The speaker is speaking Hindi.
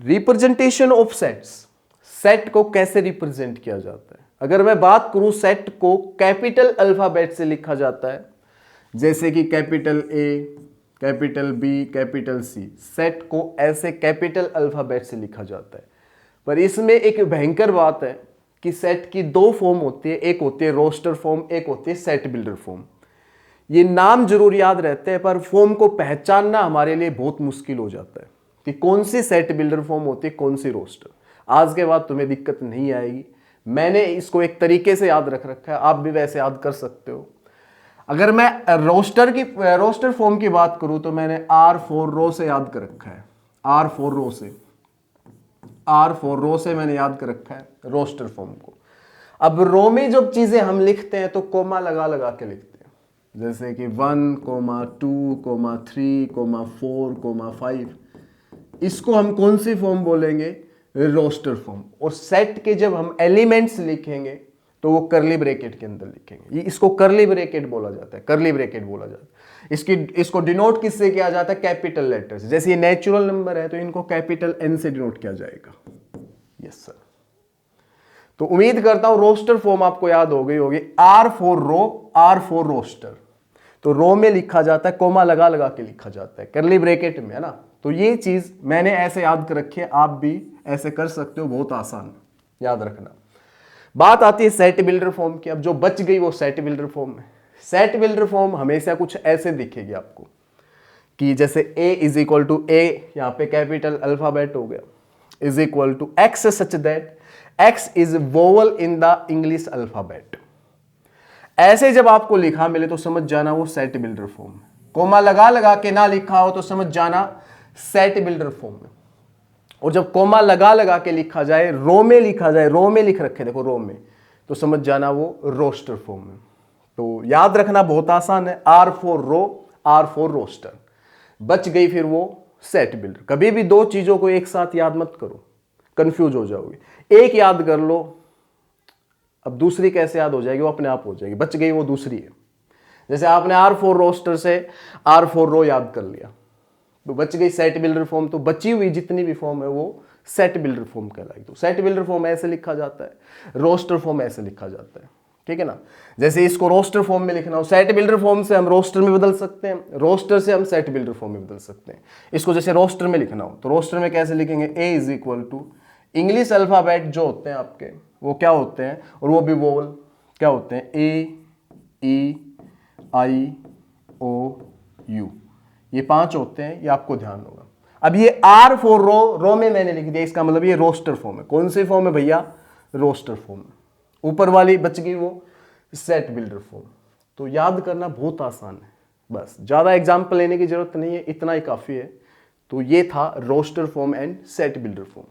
रिप्रेजेंटेशन ऑफ सेट्स, सेट को कैसे रिप्रेजेंट किया जाता है। अगर मैं बात करूं, सेट को कैपिटल अल्फाबेट से लिखा जाता है, जैसे कि capital A, capital B, capital C. Set को ऐसे कैपिटल अल्फाबेट से लिखा जाता है। पर इसमें एक भयंकर बात है कि सेट की दो फॉर्म होती है, एक होती है रोस्टर फॉर्म, एक होती है सेट बिल्डर फॉर्म। ये नाम जरूर याद रहते हैं पर फॉर्म को पहचानना हमारे लिए बहुत मुश्किल हो जाता है कि कौन सी सेट बिल्डर फॉर्म होती है, कौन सी रोस्टर। आज के बाद तुम्हें दिक्कत नहीं आएगी, मैंने इसको एक तरीके से याद रख रखा है, आप भी वैसे याद कर सकते हो। अगर मैं रोस्टर फॉर्म की बात करूं तो मैंने R4 रो से याद कर रखा है, R4 रो से मैंने याद कर रखा है रोस्टर फॉर्म को। अब रो में जब चीजें हम लिखते हैं तो कोमा लगा लगा के लिखते हैं, जैसे कि 1, 2, 3, 4, 5। इसको हम कौन सी फॉर्म बोलेंगे, रोस्टर फॉर्म। और सेट के जब हम एलिमेंट्स लिखेंगे तो वो करली ब्रैकेट के अंदर लिखेंगे। इसको करली ब्रैकेट बोला जाता है, करली ब्रैकेट बोला जाता है। इसको डिनोट किससे किया जाता है, कैपिटल लेटर से। जैसे ये नेचुरल नंबर है तो इनको कैपिटल N से डिनोट किया जाएगा। Yes sir. तो उम्मीद करता हूं रोस्टर फॉर्म आपको याद हो गई होगी। R4 रो, R4 रोस्टर। तो रो में लिखा जाता है, कोमा लगा लगा के लिखा जाता है, करली ब्रैकेट में, है ना। तो ये चीज मैंने ऐसे याद कर रखी है, आप भी ऐसे कर सकते हो, बहुत आसान, याद रखना। बात आती है सेट बिल्डर फॉर्म की। अब जो बच गई वो सेट बिल्डर फॉर्म है। सेट बिल्डर फॉर्म हमेशा कुछ ऐसे दिखेगी आपको कि जैसे A is equal to A, यहां पे कैपिटल अल्फाबेट हो गया, is equal to X such that X is vowel in the English alphabet. ऐसे जब आपको लिखा मिले तो समझ जाना वो सेट बिल्डर फॉर्म। कोमा लगा लगा के ना लिखा हो तो समझ जाना सेट बिल्डर फॉर्म है। और जब कोमा लगा लगा के लिखा जाए, रो में लिखा जाए, रो में लिख रखे देखो रो में, तो समझ जाना वो रोस्टर फॉर्म है। तो याद रखना बहुत आसान है, R4 रो, R4 रोस्टर। बच गई फिर वो सेट बिल्डर। कभी भी दो चीजों को एक साथ याद मत करो, कंफ्यूज हो जाओगे। एक याद कर लो, अब दूसरी कैसे याद हो जाएगी, वो अपने आप हो जाएगी। बच गई वो दूसरी है। जैसे आपने R4 रोस्टर से R4 रो याद कर लिया तो बच गई सेट बिल्डर फॉर्म। तो बची हुई जितनी भी फॉर्म है वो सेट बिल्डर फॉर्म कहलाएगी। तो सेट बिल्डर फॉर्म ऐसे लिखा जाता है, रोस्टर फॉर्म ऐसे लिखा जाता है, ठीक है ना। जैसे इसको रोस्टर फॉर्म में लिखना हो, सेट बिल्डर फॉर्म से हम रोस्टर में बदल सकते हैं, रोस्टर से हम सेट बिल्डर फॉर्म में बदल सकते हैं। इसको जैसे रोस्टर में लिखना हो तो रोस्टर में कैसे लिखेंगे, A is equal to English alphabet जो होते हैं आपके वो क्या होते हैं, और वो भी वोवल क्या होते हैं, A E I O U, ये 5 होते हैं, ये आपको ध्यान होगा। अब ये R4 रो में मैंने लिख दिया, इसका मतलब ये रोस्टर फॉर्म है। कौन सी फॉर्म है भैया, रोस्टर फॉर्म है। ऊपर वाली बच गई वो सेट बिल्डर फॉर्म। तो याद करना बहुत आसान है, बस ज्यादा एग्जाम्पल लेने की जरूरत नहीं है, इतना ही काफी है। तो ये था roster form and set builder form.